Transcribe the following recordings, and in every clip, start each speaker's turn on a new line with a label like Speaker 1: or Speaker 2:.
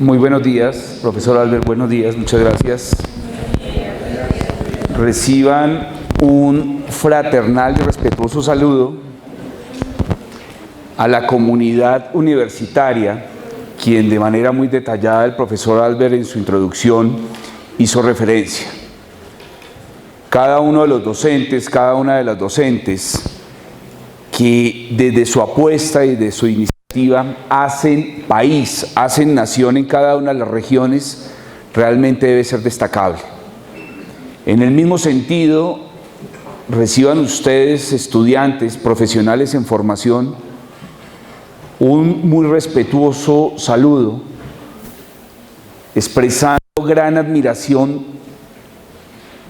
Speaker 1: Muy buenos días, profesor Albert, buenos días, muchas gracias. Reciban un fraternal y respetuoso saludo a la comunidad universitaria, quien de manera muy detallada el profesor Albert en su introducción hizo referencia. Cada uno de los docentes, cada una de las docentes, que desde su apuesta y de su iniciativa hacen país, hacen nación en cada una de las regiones, realmente debe ser destacable. En el mismo sentido, reciban ustedes, estudiantes, profesionales en formación, un muy respetuoso saludo, expresando gran admiración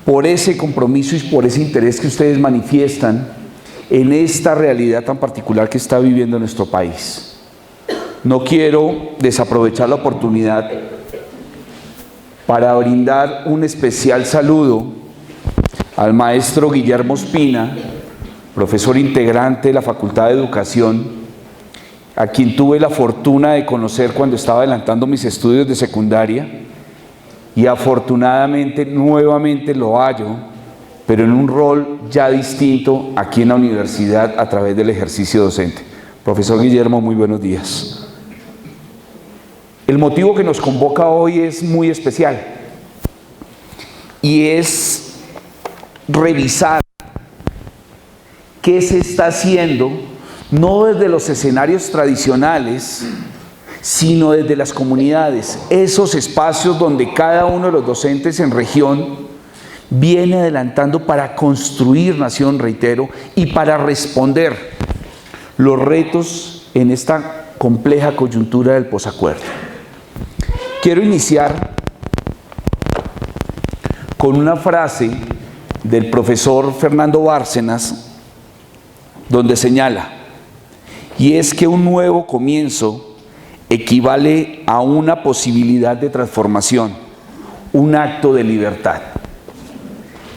Speaker 1: por ese compromiso y por ese interés que ustedes manifiestan en esta realidad tan particular que está viviendo nuestro país. No quiero desaprovechar la oportunidad para brindar un especial saludo al maestro Guillermo Ospina, profesor integrante de la Facultad de Educación, a quien tuve la fortuna de conocer cuando estaba adelantando mis estudios de secundaria, y afortunadamente nuevamente lo hallo, pero en un rol ya distinto aquí en la universidad a través del ejercicio docente. Profesor Guillermo, muy buenos días. El motivo que nos convoca hoy es muy especial y es revisar qué se está haciendo, no desde los escenarios tradicionales, sino desde las comunidades, esos espacios donde cada uno de los docentes en región viene adelantando para construir nación, reitero, y para responder los retos en esta compleja coyuntura del posacuerdo. Quiero iniciar con una frase del profesor Fernando Bárcenas, donde señala, y es que un nuevo comienzo equivale a una posibilidad de transformación, un acto de libertad.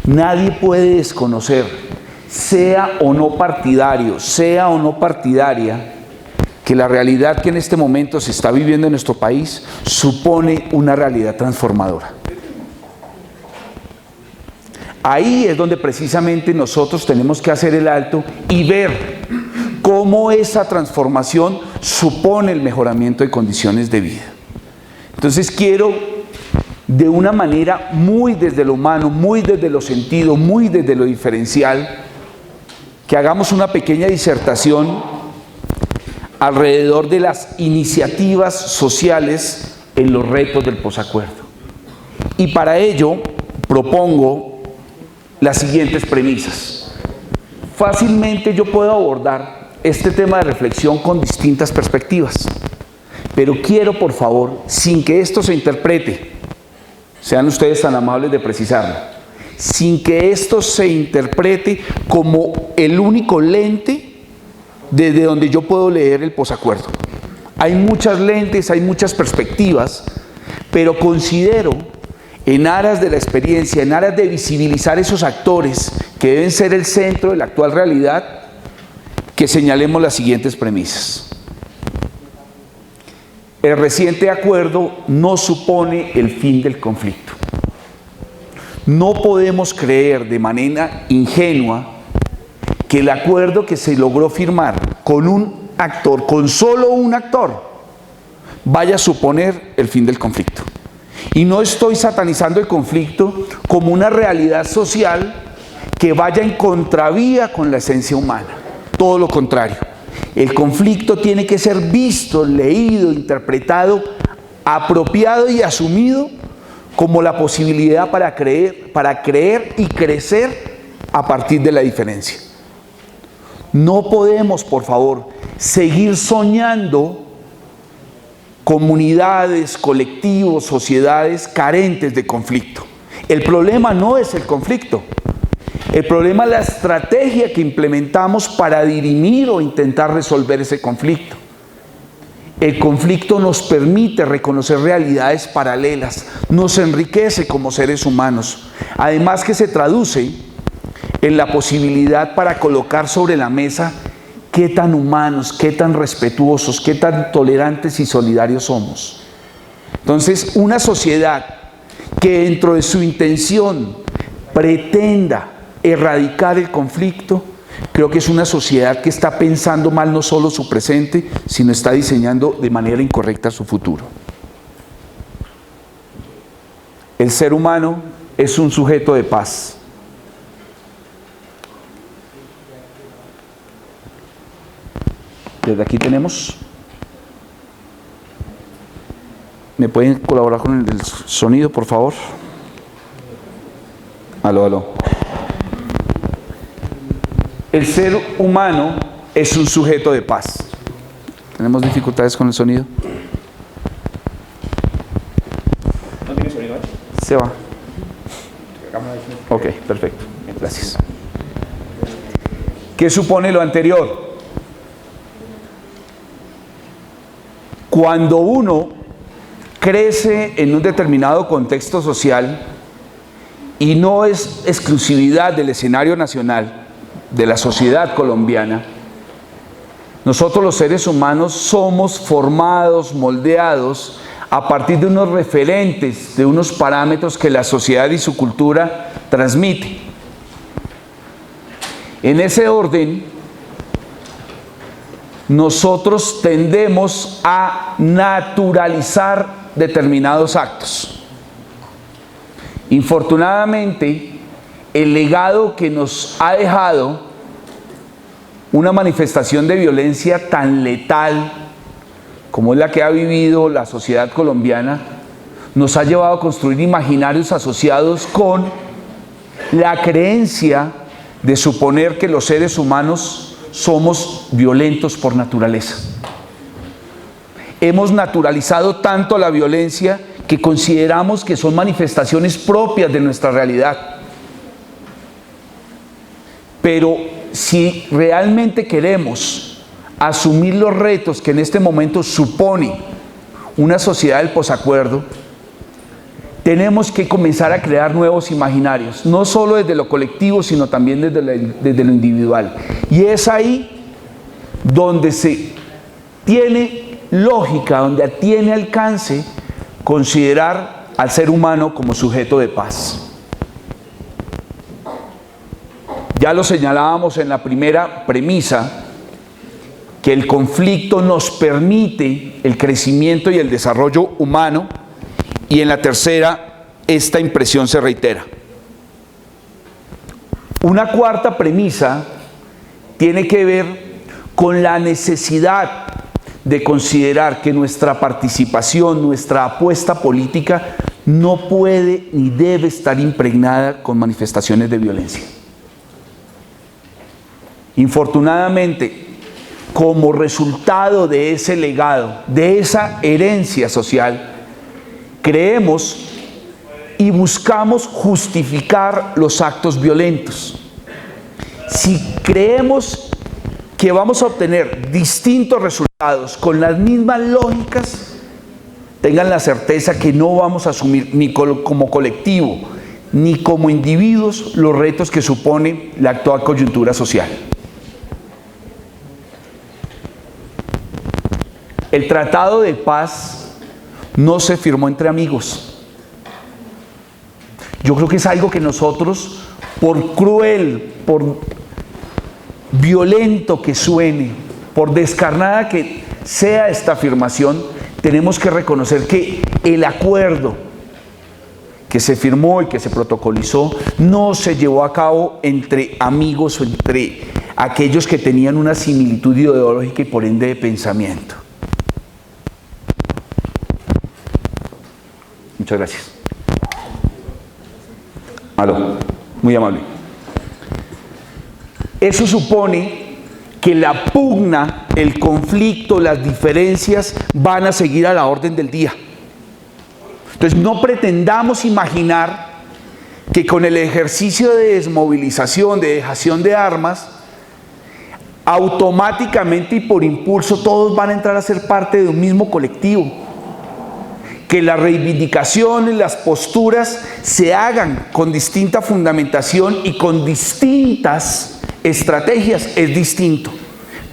Speaker 1: Nadie puede desconocer, sea o no partidario, sea o no partidaria, que la realidad que en este momento se está viviendo en nuestro país supone una realidad transformadora. Ahí es donde precisamente nosotros tenemos que hacer el alto y ver cómo esa transformación supone el mejoramiento de condiciones de vida. Entonces quiero, de una manera muy desde lo humano, muy desde lo sentido, muy desde lo diferencial, que hagamos una pequeña disertación alrededor de las iniciativas sociales en los retos del posacuerdo. Y para ello propongo las siguientes premisas. Fácilmente yo puedo abordar este tema de reflexión con distintas perspectivas, pero quiero, por favor, sin que esto se interprete, sean ustedes tan amables de precisarlo, sin que esto se interprete como el único lente desde donde yo puedo leer el posacuerdo. Hay muchas lentes, hay muchas perspectivas, pero considero, en aras de la experiencia, en aras de visibilizar esos actores que deben ser el centro de la actual realidad, que señalemos las siguientes premisas. El reciente acuerdo no supone el fin del conflicto. No podemos creer de manera ingenua que el acuerdo que se logró firmar con un actor, con solo un actor, vaya a suponer el fin del conflicto. Y no estoy satanizando el conflicto como una realidad social que vaya en contravía con la esencia humana. Todo lo contrario. El conflicto tiene que ser visto, leído, interpretado, apropiado y asumido como la posibilidad para creer y crecer a partir de la diferencia. No podemos, por favor, seguir soñando comunidades, colectivos, sociedades carentes de conflicto. El problema no es el conflicto. El problema es la estrategia que implementamos para dirimir o intentar resolver ese conflicto. El conflicto nos permite reconocer realidades paralelas, nos enriquece como seres humanos. Además que se traduce en la posibilidad para colocar sobre la mesa qué tan humanos, qué tan respetuosos, qué tan tolerantes y solidarios somos. Entonces, una sociedad que dentro de su intención pretenda erradicar el conflicto, creo que es una sociedad que está pensando mal no solo su presente, sino está diseñando de manera incorrecta su futuro. El ser humano es un sujeto de paz. Desde aquí tenemos. ¿Me pueden colaborar con el sonido, por favor? Aló, aló. El ser humano es un sujeto de paz. ¿Tenemos dificultades con el sonido?
Speaker 2: ¿No tiene sonido?
Speaker 1: Se va. Ok, perfecto. Gracias. ¿Qué supone lo anterior? Cuando uno crece en un determinado contexto social y no es exclusividad del escenario nacional, de la sociedad colombiana, nosotros los seres humanos somos formados, moldeados a partir de unos referentes, de unos parámetros que la sociedad y su cultura transmite. En ese orden, nosotros tendemos a naturalizar determinados actos. Infortunadamente, el legado que nos ha dejado una manifestación de violencia tan letal como es la que ha vivido la sociedad colombiana, nos ha llevado a construir imaginarios asociados con la creencia de suponer que los seres humanos somos violentos por naturaleza. Hemos naturalizado tanto la violencia que consideramos que son manifestaciones propias de nuestra realidad. Pero si realmente queremos asumir los retos que en este momento supone una sociedad del posacuerdo, tenemos que comenzar a crear nuevos imaginarios, no solo desde lo colectivo, sino también desde lo individual. Y es ahí donde se tiene lógica, donde tiene alcance considerar al ser humano como sujeto de paz. Ya lo señalábamos en la primera premisa, que el conflicto nos permite el crecimiento y el desarrollo humano, y en la tercera, esta impresión se reitera. Una cuarta premisa tiene que ver con la necesidad de considerar que nuestra participación, nuestra apuesta política, no puede ni debe estar impregnada con manifestaciones de violencia. Infortunadamente, como resultado de ese legado, de esa herencia social, creemos y buscamos justificar los actos violentos. Si creemos que vamos a obtener distintos resultados con las mismas lógicas, tengan la certeza que no vamos a asumir ni como colectivo ni como individuos los retos que supone la actual coyuntura social. El Tratado de Paz no se firmó entre amigos. Yo creo que es algo que nosotros, por cruel, por violento que suene, por descarnada que sea esta afirmación, tenemos que reconocer que el acuerdo que se firmó y que se protocolizó no se llevó a cabo entre amigos o entre aquellos que tenían una similitud ideológica y por ende de pensamiento. Muchas gracias. Aló, muy amable. Eso supone que la pugna, el conflicto, las diferencias van a seguir a la orden del día. Entonces no pretendamos imaginar que con el ejercicio de desmovilización, de dejación de armas, automáticamente y por impulso todos van a entrar a ser parte de un mismo colectivo. Que las reivindicaciones, las posturas se hagan con distinta fundamentación y con distintas estrategias es distinto.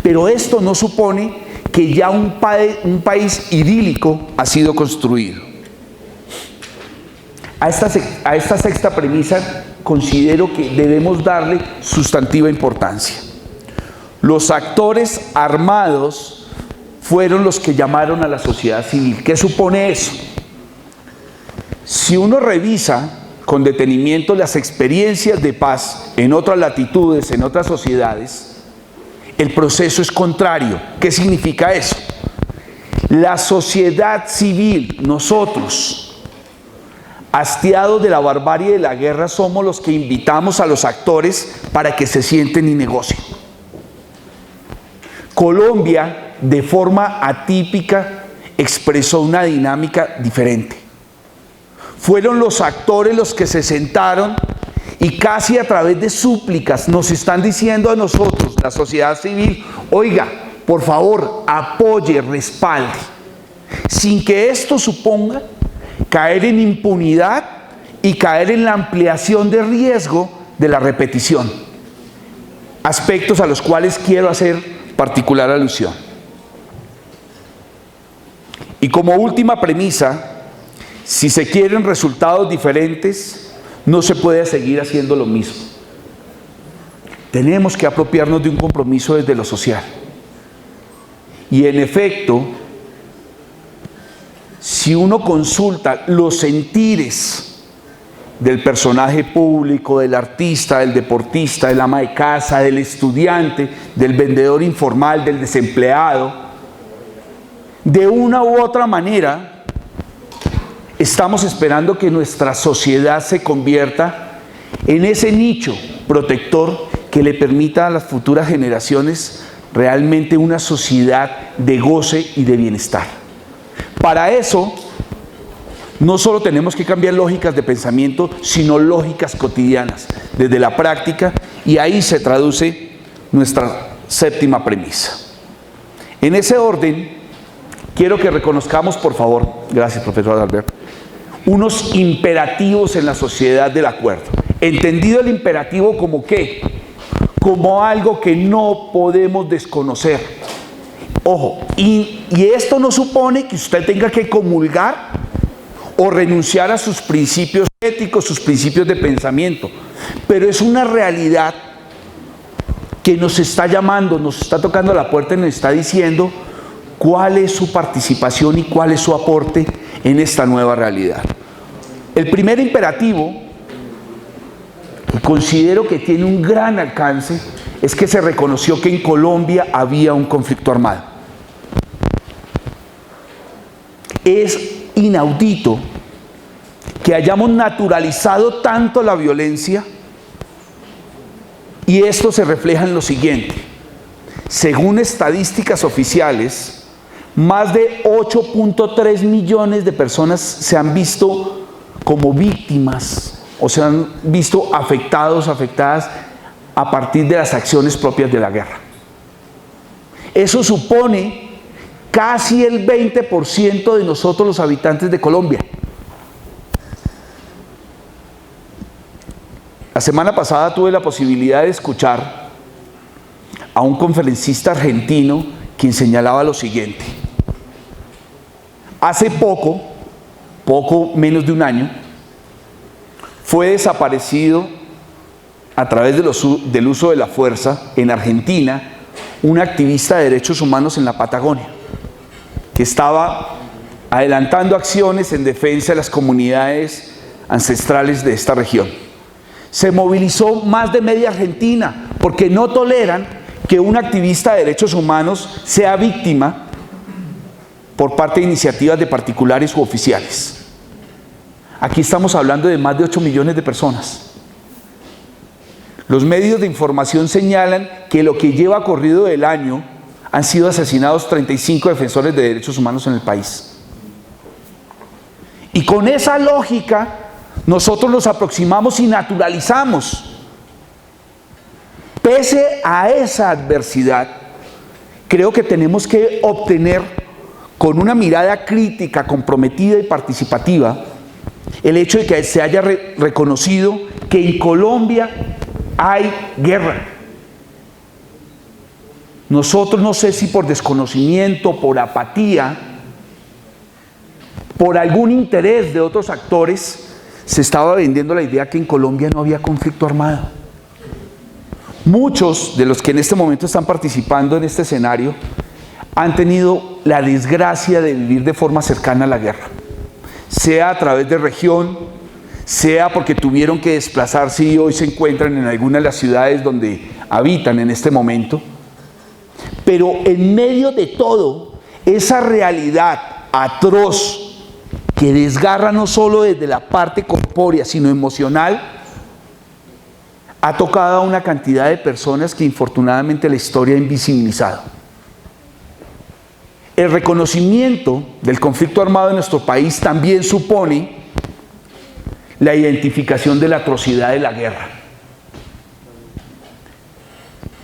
Speaker 1: Pero esto no supone que ya un país idílico ha sido construido. A esta sexta premisa considero que debemos darle sustantiva importancia. Los actores armados fueron los que llamaron a la sociedad civil. ¿Qué supone eso? Si uno revisa con detenimiento las experiencias de paz en otras latitudes, en otras sociedades, el proceso es contrario. ¿Qué significa eso? La sociedad civil, nosotros, hastiados de la barbarie de la guerra, somos los que invitamos a los actores para que se sienten y negocien. Colombia, de forma atípica, expresó una dinámica diferente. Fueron los actores los que se sentaron y casi a través de súplicas nos están diciendo a nosotros, la sociedad civil, oiga, por favor, apoye, respalde, sin que esto suponga caer en impunidad y caer en la ampliación de riesgo de la repetición. Aspectos a los cuales quiero hacer particular alusión. Y como última premisa, si se quieren resultados diferentes, no se puede seguir haciendo lo mismo. Tenemos que apropiarnos de un compromiso desde lo social. Y en efecto, si uno consulta los sentires del personaje público, del artista, del deportista, del ama de casa, del estudiante, del vendedor informal, del desempleado, de una u otra manera, estamos esperando que nuestra sociedad se convierta en ese nicho protector que le permita a las futuras generaciones realmente una sociedad de goce y de bienestar. Para eso, no solo tenemos que cambiar lógicas de pensamiento, sino lógicas cotidianas, desde la práctica, y ahí se traduce nuestra séptima premisa. En ese orden, quiero que reconozcamos, por favor, gracias, profesor Adalberto, unos imperativos en la sociedad del acuerdo. Entendido el imperativo como ¿qué? Como algo que no podemos desconocer. Ojo, y esto no supone que usted tenga que comulgar o renunciar a sus principios éticos, sus principios de pensamiento, pero es una realidad que nos está llamando, nos está tocando a la puerta y nos está diciendo cuál es su participación y cuál es su aporte en esta nueva realidad. El primer imperativo, que considero que tiene un gran alcance, es que se reconoció que en Colombia había un conflicto armado. Es inaudito que hayamos naturalizado tanto la violencia, y esto se refleja en lo siguiente. Según estadísticas oficiales, más de 8.3 millones de personas se han visto como víctimas o se han visto afectadas a partir de las acciones propias de la guerra. Eso supone casi el 20% de nosotros los habitantes de Colombia. La semana pasada tuve la posibilidad de escuchar a un conferencista argentino quien señalaba lo siguiente. Hace poco menos de un año, fue desaparecido a través del uso de la fuerza en Argentina un activista de derechos humanos en la Patagonia, que estaba adelantando acciones en defensa de las comunidades ancestrales de esta región. Se movilizó más de media Argentina porque no toleran que un activista de derechos humanos sea víctima por parte de iniciativas de particulares u oficiales. Aquí estamos hablando de más de 8 millones de personas. Los medios de información señalan que lo que lleva corrido del año han sido asesinados 35 defensores de derechos humanos en el país. Y con esa lógica, nosotros nos aproximamos y naturalizamos. Pese a esa adversidad, creo que tenemos que obtener, con una mirada crítica, comprometida y participativa, el hecho de que se haya reconocido que en Colombia hay guerra. Nosotros, no sé si por desconocimiento, por apatía, por algún interés de otros actores, se estaba vendiendo la idea que en Colombia no había conflicto armado. Muchos de los que en este momento están participando en este escenario han tenido la desgracia de vivir de forma cercana a la guerra, sea a través de región, sea porque tuvieron que desplazarse y hoy se encuentran en alguna de las ciudades donde habitan en este momento. Pero en medio de todo, esa realidad atroz que desgarra no solo desde la parte corpórea, sino emocional, ha tocado a una cantidad de personas que infortunadamente la historia ha invisibilizado. El reconocimiento del conflicto armado en nuestro país también supone la identificación de la atrocidad de la guerra.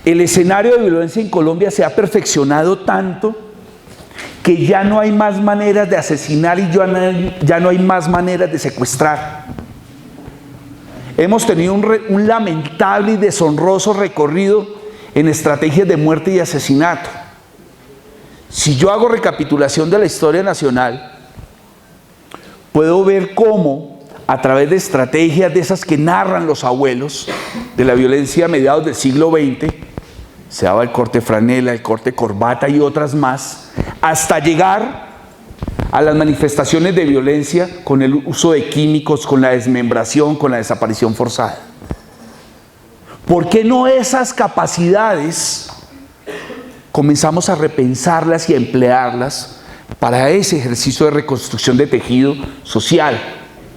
Speaker 1: El escenario de violencia en Colombia se ha perfeccionado tanto que ya no hay más maneras de asesinar y ya no hay más maneras de secuestrar. Hemos tenido un lamentable y deshonroso recorrido en estrategias de muerte y asesinato. Si yo hago recapitulación de la historia nacional, puedo ver cómo, a través de estrategias de esas que narran los abuelos de la violencia a mediados del siglo XX, se daba el corte franela, el corte corbata y otras más, hasta llegar a las manifestaciones de violencia con el uso de químicos, con la desmembración, con la desaparición forzada. ¿Por qué no esas capacidades comenzamos a repensarlas y a emplearlas para ese ejercicio de reconstrucción de tejido social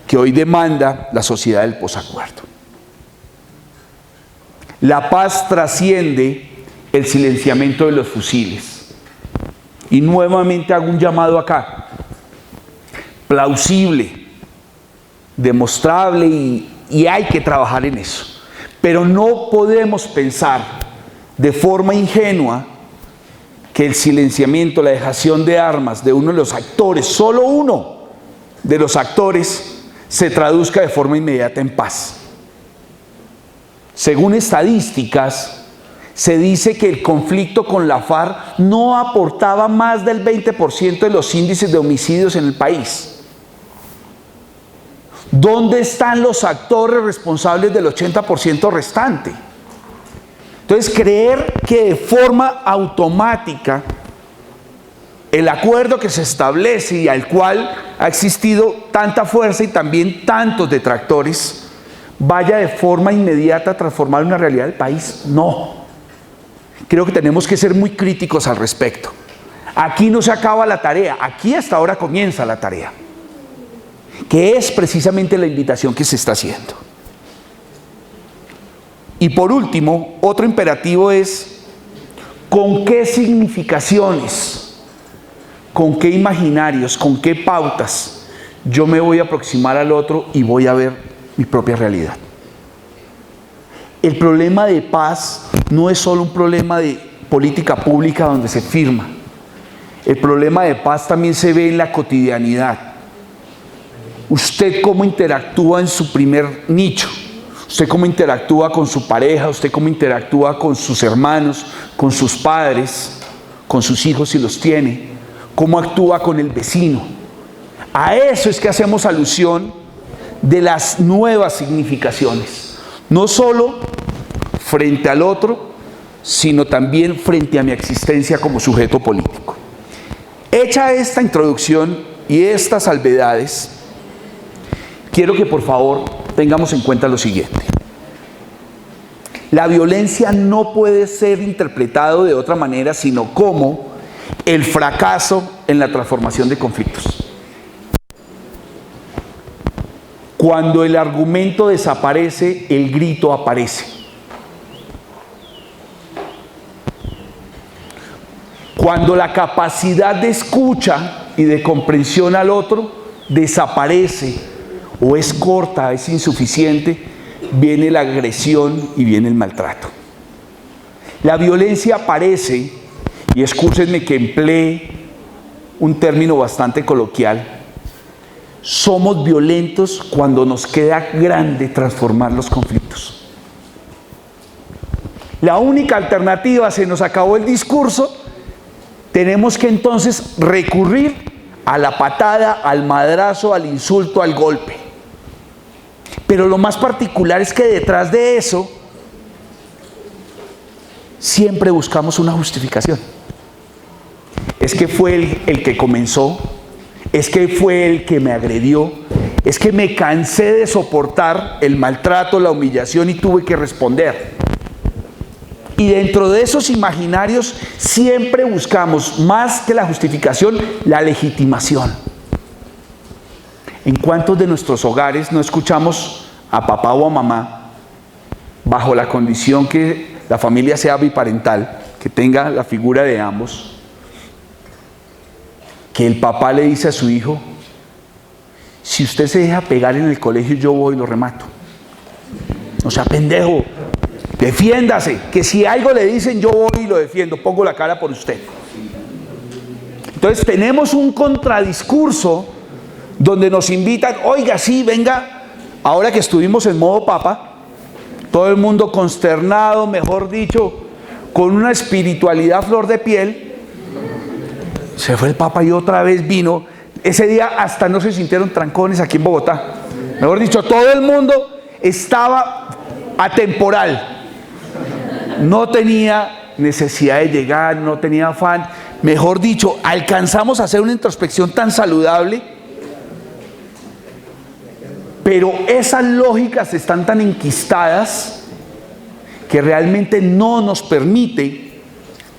Speaker 1: que hoy demanda la sociedad del posacuerdo? La paz trasciende el silenciamiento de los fusiles. Y nuevamente hago un llamado acá, plausible, demostrable, y hay que trabajar en eso. Pero no podemos pensar de forma ingenua que el silenciamiento, la dejación de armas de uno de los actores, solo uno de los actores, se traduzca de forma inmediata en paz. Según estadísticas, se dice que el conflicto con la FARC no aportaba más del 20% de los índices de homicidios en el país. ¿Dónde están los actores responsables del 80% restante? Entonces, creer que de forma automática el acuerdo que se establece y al cual ha existido tanta fuerza y también tantos detractores vaya de forma inmediata a transformar una realidad del país, no. Creo que tenemos que ser muy críticos al respecto. Aquí no se acaba la tarea, aquí hasta ahora comienza la tarea, que es precisamente la invitación que se está haciendo. Y por último, otro imperativo es con qué significaciones, con qué imaginarios, con qué pautas yo me voy a aproximar al otro y voy a ver mi propia realidad. El problema de paz no es solo un problema de política pública donde se firma. El problema de paz también se ve en la cotidianidad. Usted cómo interactúa en su primer nicho, usted cómo interactúa con su pareja, usted cómo interactúa con sus hermanos, con sus padres, con sus hijos si los tiene, cómo actúa con el vecino. A eso es que hacemos alusión de las nuevas significaciones. No solo frente al otro, sino también frente a mi existencia como sujeto político. Hecha esta introducción y estas salvedades, quiero que por favor tengamos en cuenta lo siguiente. La violencia no puede ser interpretado de otra manera sino como el fracaso en la transformación de conflictos. Cuando el argumento desaparece, el grito aparece. Cuando la capacidad de escucha y de comprensión al otro desaparece o es corta, es insuficiente, viene la agresión y viene el maltrato. La violencia aparece, y escúchenme que emplee un término bastante coloquial, somos violentos cuando nos queda grande transformar los conflictos. La única alternativa, se nos acabó el discurso, tenemos que entonces recurrir a la patada, al madrazo, al insulto, al golpe. Pero lo más particular es que detrás de eso siempre buscamos una justificación. Es que fue el que comenzó, es que fue el que me agredió, es que me cansé de soportar el maltrato, la humillación y tuve que responder. Y dentro de esos imaginarios siempre buscamos, más que la justificación, la legitimación. ¿En cuántos de nuestros hogares no escuchamos a papá o a mamá, bajo la condición que la familia sea biparental, que tenga la figura de ambos, que el papá le dice a su hijo: si usted se deja pegar en el colegio, yo voy y lo remato? O sea, pendejo, defiéndase, que si algo le dicen, yo voy y lo defiendo, pongo la cara por usted. Entonces tenemos un contradiscurso donde nos invitan: oiga, sí, venga, ahora que estuvimos en modo papa, todo el mundo consternado, mejor dicho, con una espiritualidad flor de piel. Se fue el papa y otra vez vino. Ese día hasta no se sintieron trancones aquí en Bogotá. Mejor dicho, todo el mundo estaba atemporal. No tenía necesidad de llegar, no tenía afán. Mejor dicho, alcanzamos a hacer una introspección tan saludable, pero esas lógicas están tan enquistadas que realmente no nos permite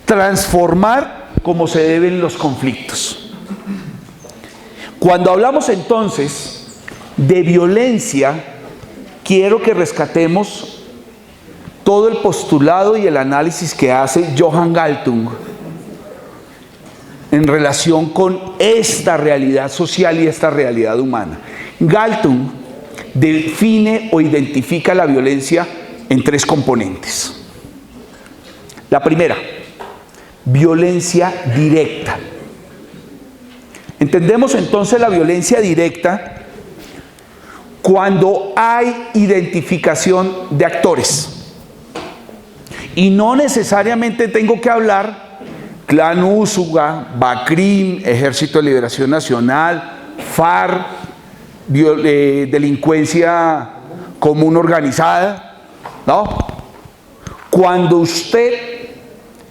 Speaker 1: transformar como se deben los conflictos. Cuando hablamos entonces de violencia, quiero que rescatemos todo el postulado y el análisis que hace Johann Galtung en relación con esta realidad social y esta realidad humana. Galtung define o identifica la violencia en tres componentes. La primera, violencia directa. Entendemos entonces la violencia directa cuando hay identificación de actores. Y no necesariamente tengo que hablar Clan Úsuga, BACRIM, Ejército de Liberación Nacional, FARC, delincuencia común organizada, ¿no? Cuando usted,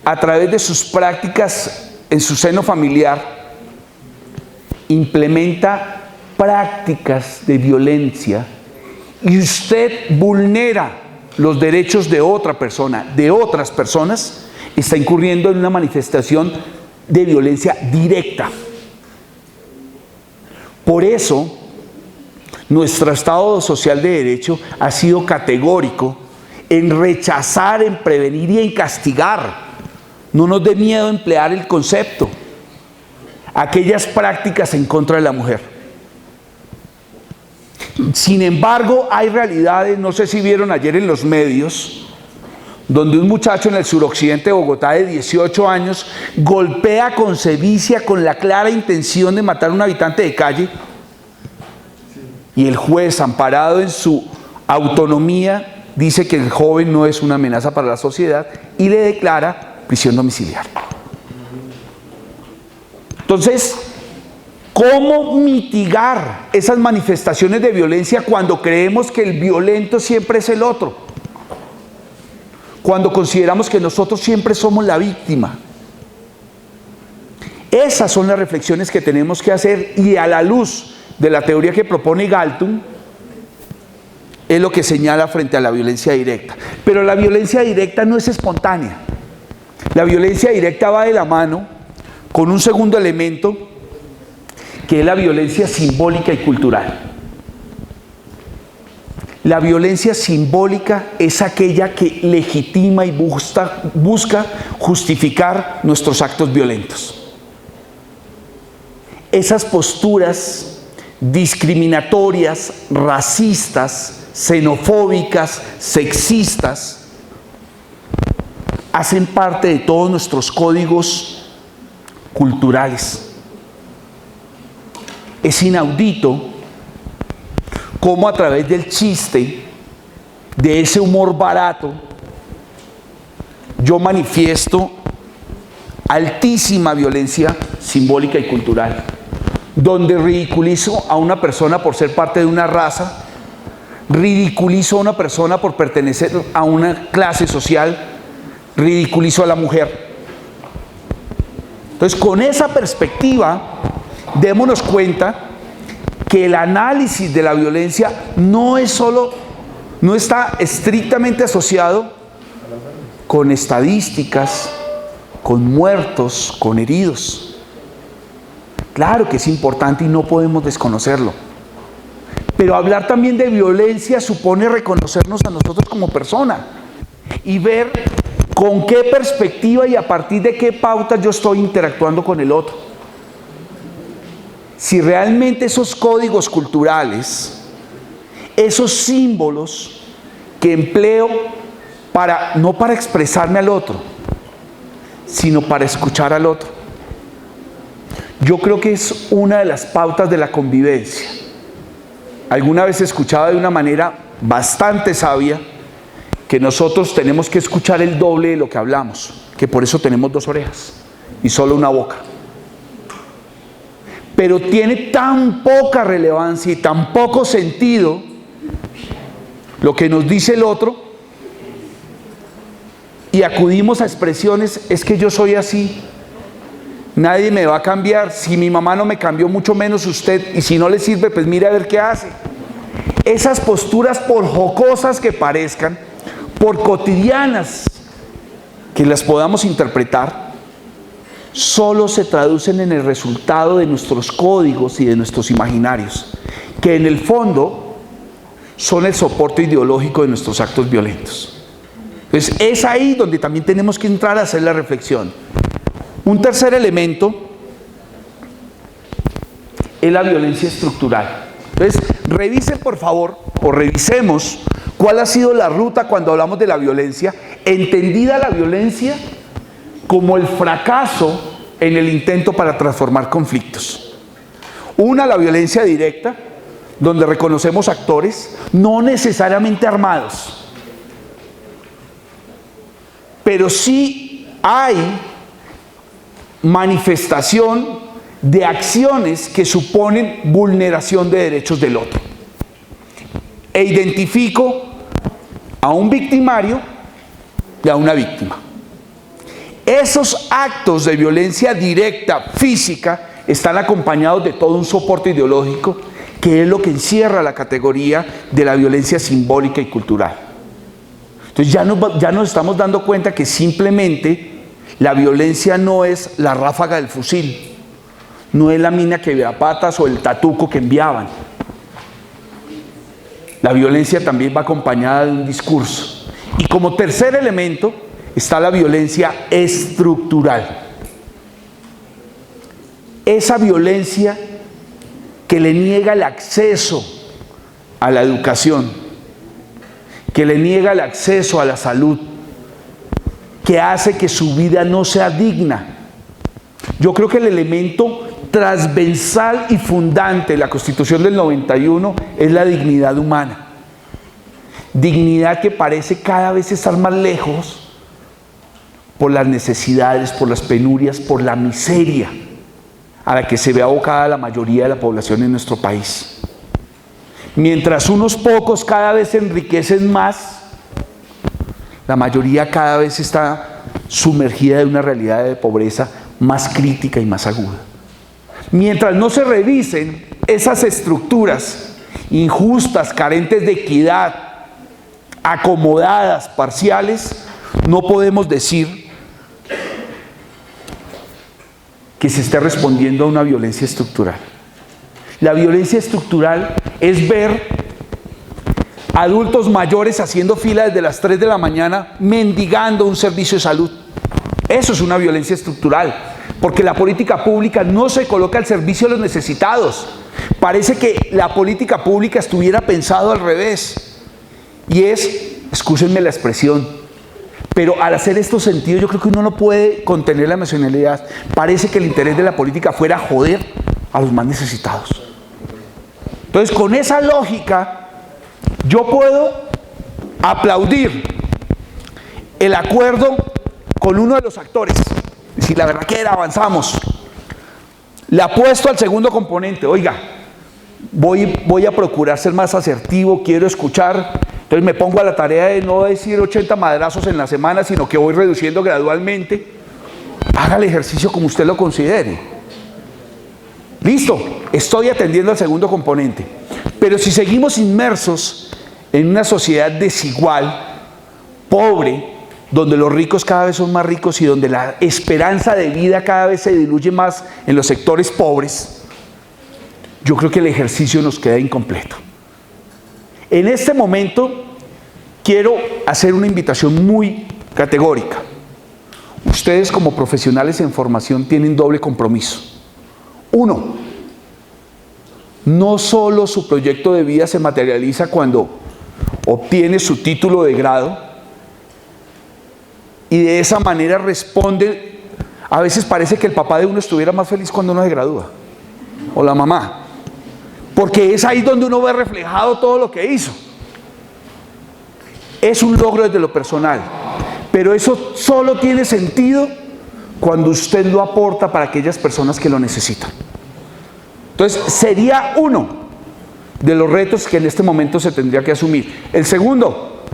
Speaker 1: a través de sus prácticas en su seno familiar, implementa prácticas de violencia y usted vulnera los derechos de otra persona, de otras personas, está incurriendo en una manifestación de violencia directa. Por eso, nuestro Estado social de derecho ha sido categórico en rechazar, en prevenir y en castigar. No nos dé miedo emplear el concepto. Aquellas prácticas en contra de la mujer. Sin embargo, hay realidades, no sé si vieron ayer en los medios, donde un muchacho en el suroccidente de Bogotá de 18 años golpea con sevicia con la clara intención de matar a un habitante de calle, y el juez, amparado en su autonomía, dice que el joven no es una amenaza para la sociedad y le declara prisión domiciliaria. Entonces, ¿cómo mitigar esas manifestaciones de violencia cuando creemos que el violento siempre es el otro? Cuando consideramos que nosotros siempre somos la víctima. Esas son las reflexiones que tenemos que hacer, y a la luz de la teoría que propone Galtung, es lo que señala frente a la violencia directa. Pero la violencia directa no es espontánea. La violencia directa va de la mano con un segundo elemento, que es la violencia simbólica y cultural. La violencia simbólica es aquella que legitima y busca justificar nuestros actos violentos. Esas posturas discriminatorias, racistas, xenofóbicas, sexistas, hacen parte de todos nuestros códigos culturales. Es inaudito cómo a través del chiste, de ese humor barato, yo manifiesto altísima violencia simbólica y cultural, donde ridiculizo a una persona por ser parte de una raza, ridiculizo a una persona por pertenecer a una clase social, ridiculizo a la mujer. Entonces, con esa perspectiva, démonos cuenta que el análisis de la violencia no está estrictamente asociado con estadísticas, con muertos, con heridos. Claro que es importante y no podemos desconocerlo. Pero hablar también de violencia supone reconocernos a nosotros como persona y ver con qué perspectiva y a partir de qué pautas yo estoy interactuando con el otro. Si realmente esos códigos culturales, esos símbolos que empleo no para expresarme al otro, sino para escuchar al otro. Yo creo que es una de las pautas de la convivencia. Alguna vez escuchaba de una manera bastante sabia que nosotros tenemos que escuchar el doble de lo que hablamos, que por eso tenemos 2 orejas y solo una boca. Pero tiene tan poca relevancia y tan poco sentido lo que nos dice el otro, y acudimos a expresiones: es que yo soy así, nadie me va a cambiar, si mi mamá no me cambió, mucho menos usted, y si no le sirve, pues mire a ver qué hace. Esas posturas, por jocosas que parezcan, por cotidianas que las podamos interpretar, solo se traducen en el resultado de nuestros códigos y de nuestros imaginarios, que en el fondo son el soporte ideológico de nuestros actos violentos. Entonces, es ahí donde también tenemos que entrar a hacer la reflexión. Un tercer elemento es la violencia estructural. Entonces, revisen por favor, o revisemos cuál ha sido la ruta cuando hablamos de la violencia, entendida la violencia como el fracaso en el intento para transformar conflictos. Una, la violencia directa, donde reconocemos actores no necesariamente armados, pero sí hay manifestación de acciones que suponen vulneración de derechos del otro. E identifico a un victimario y a una víctima. Esos actos de violencia directa, física, están acompañados de todo un soporte ideológico, que es lo que encierra la categoría de la violencia simbólica y cultural. Entonces ya nos estamos dando cuenta que simplemente la violencia no es la ráfaga del fusil, no es la mina que ve a patas o el tatuco que enviaban. La violencia también va acompañada de un discurso. Y como tercer elemento está la violencia estructural. Esa violencia que le niega el acceso a la educación, que le niega el acceso a la salud, que hace que su vida no sea digna. Yo creo que el elemento transversal y fundante de la Constitución del 91 es la dignidad humana. Dignidad que parece cada vez estar más lejos por las necesidades, por las penurias, por la miseria a la que se ve abocada la mayoría de la población en nuestro país. Mientras unos pocos cada vez se enriquecen más, la mayoría cada vez está sumergida en una realidad de pobreza más crítica y más aguda. Mientras no se revisen esas estructuras injustas, carentes de equidad, acomodadas, parciales, no podemos decir que se esté respondiendo a una violencia estructural. La violencia estructural es ver adultos mayores haciendo fila desde las 3 de la mañana mendigando un servicio de salud. Eso es una violencia estructural, porque la política pública no se coloca al servicio de los necesitados. Parece que la política pública estuviera pensado al revés. Y excúsenme la expresión, pero al hacer estos sentidos yo creo que uno no puede contener la emocionalidad. Parece que el interés de la política fuera joder a los más necesitados. Entonces, con esa lógica, yo puedo aplaudir el acuerdo con uno de los actores. Si la verdad que avanzamos. Le apuesto al segundo componente. Oiga, voy a procurar ser más asertivo, quiero escuchar, entonces me pongo a la tarea de no decir 80 madrazos en la semana, sino que voy reduciendo gradualmente. Haga el ejercicio como usted lo considere. Listo, estoy atendiendo al segundo componente. Pero si seguimos inmersos en una sociedad desigual, pobre, donde los ricos cada vez son más ricos y donde la esperanza de vida cada vez se diluye más en los sectores pobres, yo creo que el ejercicio nos queda incompleto. En este momento quiero hacer una invitación muy categórica. Ustedes como profesionales en formación tienen doble compromiso. Uno, no solo su proyecto de vida se materializa cuando obtiene su título de grado y de esa manera responde. A veces parece que el papá de uno estuviera más feliz cuando uno se gradúa, o la mamá, porque es ahí donde uno ve reflejado todo lo que hizo. Es un logro desde lo personal, pero eso solo tiene sentido cuando usted lo aporta para aquellas personas que lo necesitan. Entonces, sería uno de los retos que en este momento se tendría que asumir. El segundo,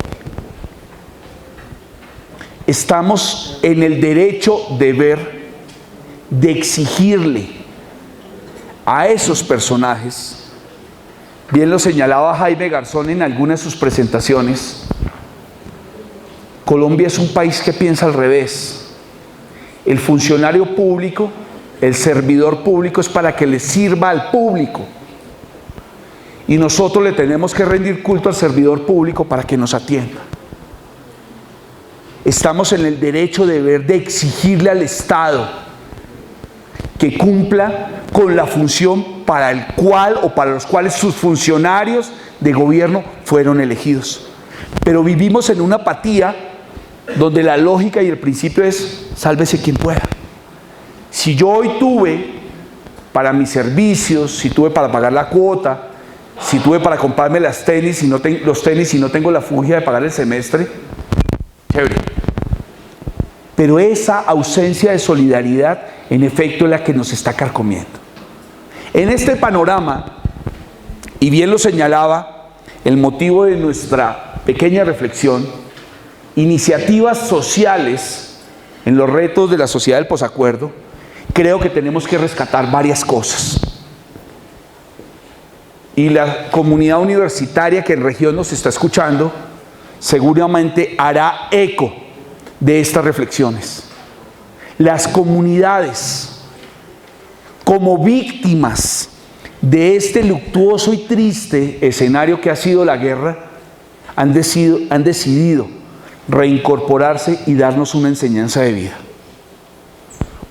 Speaker 1: estamos en el derecho deber de exigirle a esos personajes, bien lo señalaba Jaime Garzón en algunas de sus presentaciones, Colombia es un país que piensa al revés. El funcionario público, el servidor público es para que le sirva al público. Y nosotros le tenemos que rendir culto al servidor público para que nos atienda. Estamos en el derecho deber de exigirle al Estado que cumpla con la función para el cual o para los cuales sus funcionarios de gobierno fueron elegidos. Pero vivimos en una apatía donde la lógica y el principio es sálvese quien pueda. Si yo hoy tuve para mis servicios, si tuve para pagar la cuota, si tuve para comprarme los tenis y no tengo la fugia de pagar el semestre, chévere. Pero esa ausencia de solidaridad en efecto es la que nos está carcomiendo. En este panorama, y bien lo señalaba el motivo de nuestra pequeña reflexión, iniciativas sociales en los retos de la sociedad del posacuerdo, creo que tenemos que rescatar varias cosas. Y la comunidad universitaria que en región nos está escuchando seguramente hará eco de estas reflexiones. Las comunidades, como víctimas de este luctuoso y triste escenario que ha sido la guerra, han decidido reincorporarse y darnos una enseñanza de vida.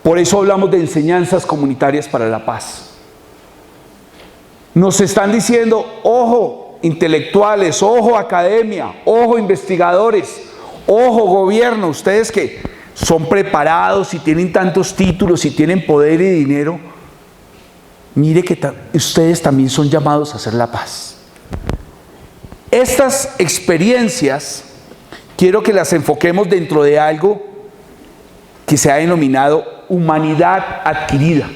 Speaker 1: Por eso hablamos de enseñanzas comunitarias para la paz. Nos están diciendo, ojo intelectuales, ojo academia, ojo investigadores, ojo gobierno, ustedes que son preparados y tienen tantos títulos y tienen poder y dinero, mire que ustedes también son llamados a hacer la paz. Estas experiencias quiero que las enfoquemos dentro de algo que se ha denominado humanidad adquirida.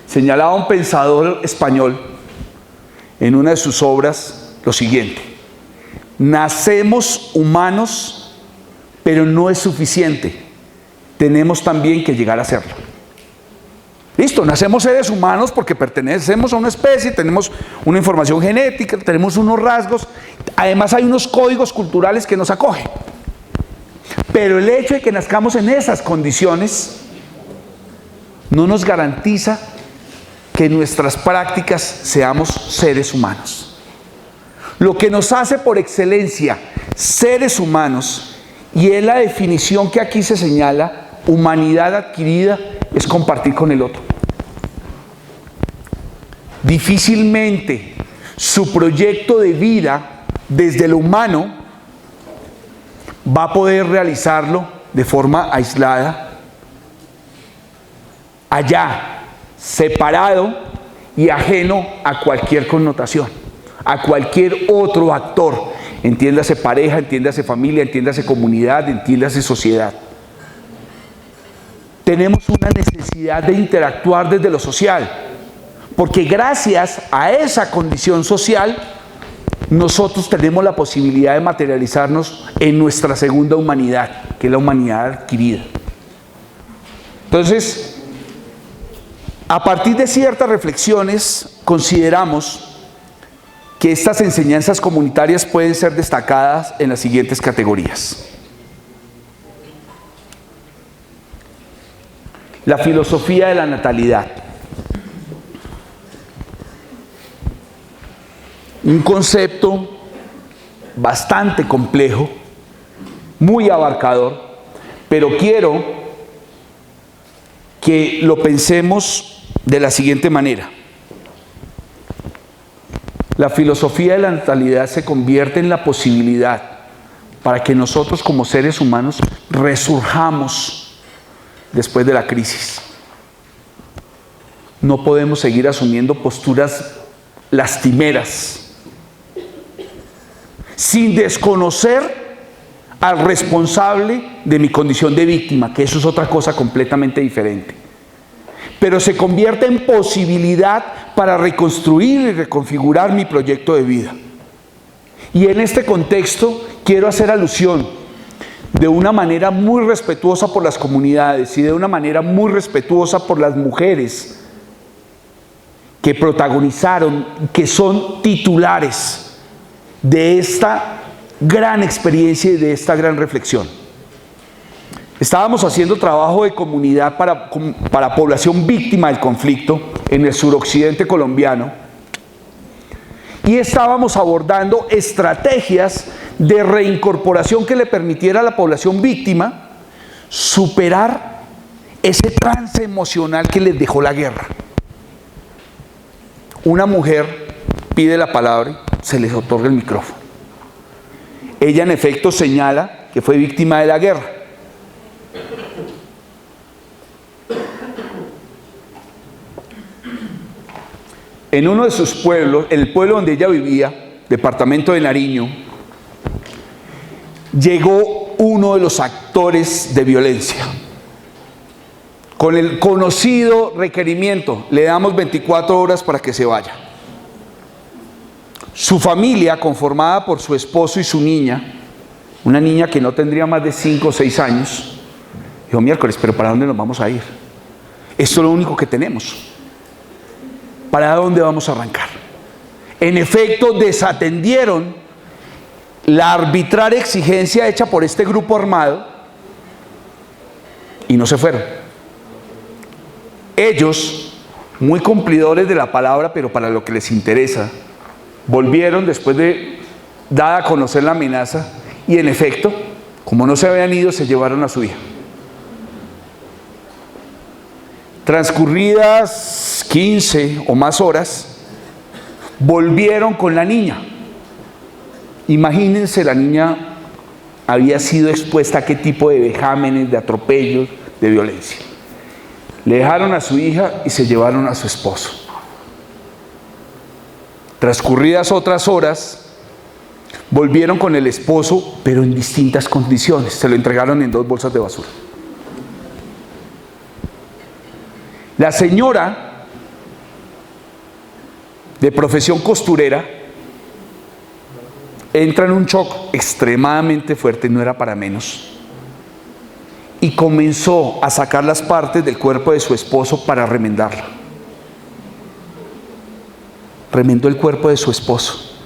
Speaker 1: Señalaba un pensador español en una de sus obras lo siguiente: nacemos humanos, pero no es suficiente, tenemos también que llegar a serlo. Listo, nacemos seres humanos porque pertenecemos a una especie, tenemos una información genética, tenemos unos rasgos, además hay unos códigos culturales que nos acogen. Pero el hecho de que nazcamos en esas condiciones no nos garantiza que en nuestras prácticas seamos seres humanos. Lo que nos hace por excelencia seres humanos, y es la definición que aquí se señala, humanidad adquirida, es compartir con el otro. Difícilmente su proyecto de vida desde lo humano va a poder realizarlo de forma aislada, allá, separado y ajeno a cualquier connotación, a cualquier otro actor, entiéndase pareja, entiéndase familia, entiéndase comunidad, entiéndase sociedad. Tenemos una necesidad de interactuar desde lo social, Porque gracias a esa condición social, nosotros tenemos la posibilidad de materializarnos en nuestra segunda humanidad, que es la humanidad adquirida. Entonces, a partir de ciertas reflexiones, consideramos que estas enseñanzas comunitarias pueden ser destacadas en las siguientes categorías. La filosofía de la natalidad. Un concepto bastante complejo, muy abarcador, pero quiero que lo pensemos de la siguiente manera. La filosofía de la natalidad se convierte en la posibilidad para que nosotros como seres humanos resurjamos después de la crisis. No podemos seguir asumiendo posturas lastimeras, sin desconocer al responsable de mi condición de víctima, que eso es otra cosa completamente diferente. Pero se convierte en posibilidad para reconstruir y reconfigurar mi proyecto de vida. Y en este contexto quiero hacer alusión de una manera muy respetuosa por las comunidades y de una manera muy respetuosa por las mujeres que protagonizaron, que son titulares de esta gran experiencia y de esta gran reflexión. Estábamos haciendo trabajo de comunidad para población víctima del conflicto en el suroccidente colombiano y estábamos abordando estrategias de reincorporación que le permitiera a la población víctima superar ese trance emocional que les dejó la guerra. Una mujer pide la palabra, se les otorga el micrófono. Ella en efecto señala que fue víctima de la guerra. En uno de sus pueblos, el pueblo donde ella vivía, departamento de Nariño, llegó uno de los actores de violencia. Con el conocido requerimiento, le damos 24 horas para que se vaya. Su familia, conformada por su esposo y su niña, una niña que no tendría más de 5 o 6 años, dijo, miércoles, pero ¿para dónde nos vamos a ir? Esto es lo único que tenemos. ¿Para dónde vamos a arrancar? En efecto, desatendieron la arbitraria exigencia hecha por este grupo armado y no se fueron. Ellos, muy cumplidores de la palabra, pero para lo que les interesa, volvieron después de dada a conocer la amenaza y en efecto, como no se habían ido, se llevaron a su hija. Transcurridas 15 o más horas, volvieron con la niña. Imagínense, la niña había sido expuesta a qué tipo de vejámenes, de atropellos, de violencia. Le dejaron a su hija y se llevaron a su esposo. Transcurridas otras horas, volvieron con el esposo, pero en distintas condiciones. Se lo entregaron en 2 bolsas de basura. La señora, de profesión costurera, entra en un shock extremadamente fuerte, no era para menos, y comenzó a sacar las partes del cuerpo de su esposo para remendarla. Remendó el cuerpo de su esposo,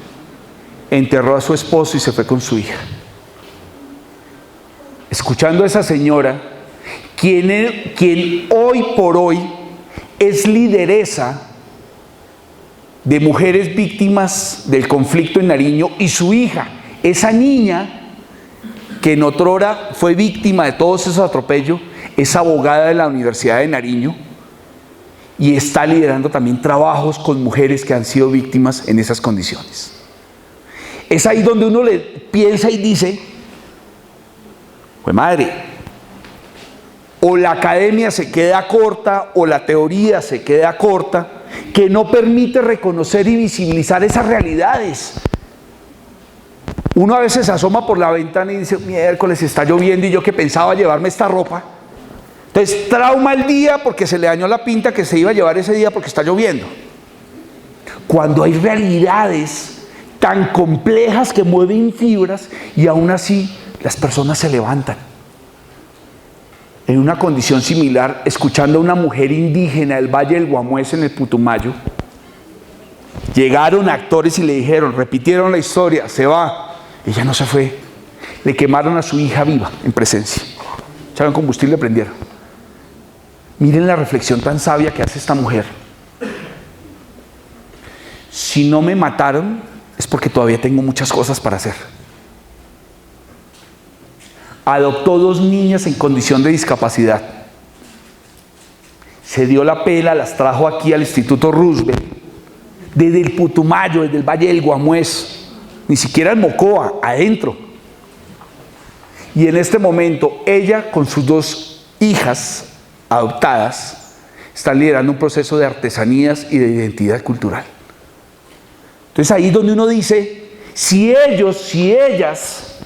Speaker 1: enterró a su esposo y se fue con su hija. Escuchando a esa señora, quien hoy por hoy es lideresa de mujeres víctimas del conflicto en Nariño, y su hija, esa niña que en otrora fue víctima de todos esos atropellos, es abogada de la Universidad de Nariño y está liderando también trabajos con mujeres que han sido víctimas en esas condiciones. Es ahí donde uno le piensa y dice, pues madre, o la academia se queda corta o la teoría se queda corta, que no permite reconocer y visibilizar esas realidades. Uno a veces se asoma por la ventana y dice, miércoles está lloviendo y yo que pensaba llevarme esta ropa. Entonces trauma el día porque se le dañó la pinta que se iba a llevar ese día porque está lloviendo. cuando hay realidades tan complejas que mueven fibras y aún así las personas se levantan. En una condición similar, escuchando a una mujer indígena del Valle del Guamués en el Putumayo, llegaron actores y le dijeron, repitieron la historia, se va. Ella no se fue. Le quemaron a su hija viva en presencia. Echaron combustible y prendieron. Miren la reflexión tan sabia que hace esta mujer. Si no me mataron, es porque todavía tengo muchas cosas para hacer. Adoptó 2 niñas en condición de discapacidad. Se dio la pela, las trajo aquí al Instituto Roosevelt, desde el Putumayo, desde el Valle del Guamués, ni siquiera en Mocoa, adentro. Y en este momento, ella con sus 2 hijas adoptadas, está liderando un proceso de artesanías y de identidad cultural. Entonces ahí es donde uno dice, si ellos, si ellas,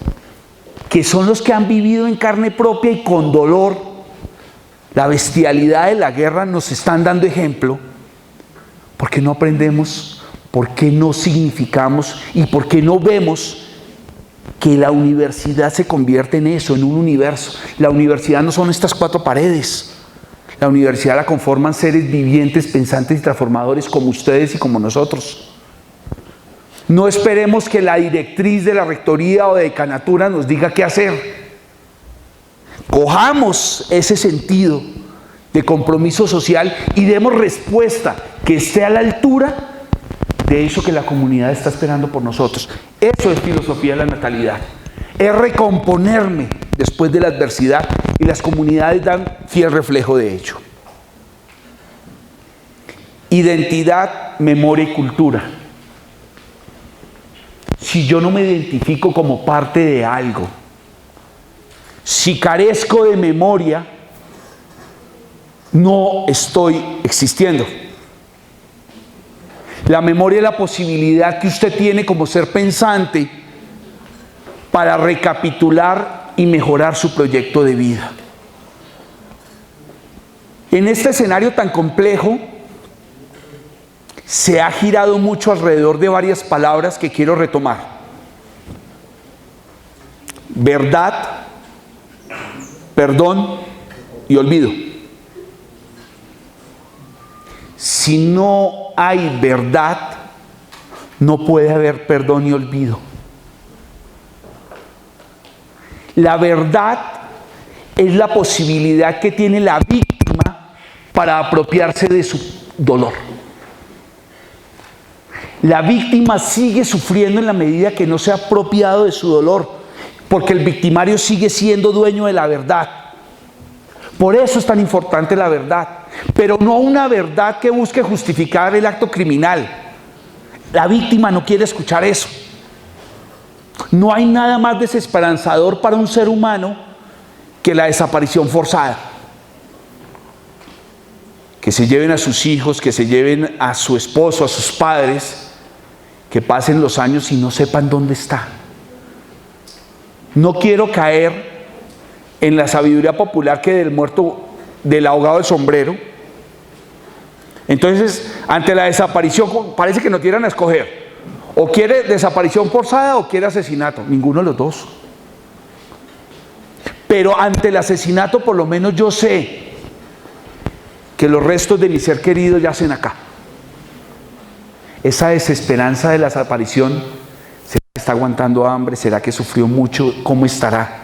Speaker 1: que son los que han vivido en carne propia y con dolor la bestialidad de la guerra, nos están dando ejemplo, ¿por qué no aprendemos? ¿Por qué no significamos? ¿Y por qué no vemos que la universidad se convierte en eso, en un universo? La universidad no son estas 4 paredes. La universidad la conforman seres vivientes, pensantes y transformadores como ustedes y como nosotros. No esperemos que la directriz de la rectoría o de decanatura nos diga qué hacer. Cojamos ese sentido de compromiso social y demos respuesta que esté a la altura de eso que la comunidad está esperando por nosotros. Eso es filosofía de la natalidad. Es recomponerme después de la adversidad y las comunidades dan fiel reflejo de ello. Identidad, memoria y cultura. Si yo no me identifico como parte de algo, si carezco de memoria, no estoy existiendo. La memoria es la posibilidad que usted tiene como ser pensante para recapitular y mejorar su proyecto de vida. En este escenario tan complejo, se ha girado mucho alrededor de varias palabras que quiero retomar. Verdad, perdón y olvido. Si no hay verdad, no puede haber perdón y olvido. La verdad es la posibilidad que tiene la víctima para apropiarse de su dolor. La víctima sigue sufriendo en la medida que no se ha apropiado de su dolor, porque el victimario sigue siendo dueño de la verdad. Por eso es tan importante la verdad, pero no una verdad que busque justificar el acto criminal. La víctima no quiere escuchar eso. No hay nada más desesperanzador para un ser humano que la desaparición forzada. Que se lleven a sus hijos, que se lleven a su esposo, a sus padres, que pasen los años y no sepan dónde está. No quiero caer en la sabiduría popular que del muerto, del ahogado del sombrero. Entonces, ante la desaparición, parece que no quieran escoger. O quiere desaparición forzada o quiere asesinato. Ninguno de los dos. Pero ante el asesinato, por lo menos yo sé que los restos de mi ser querido yacen acá. Esa desesperanza de la desaparición, ¿será que está aguantando hambre? ¿Será que sufrió mucho? ¿Cómo estará?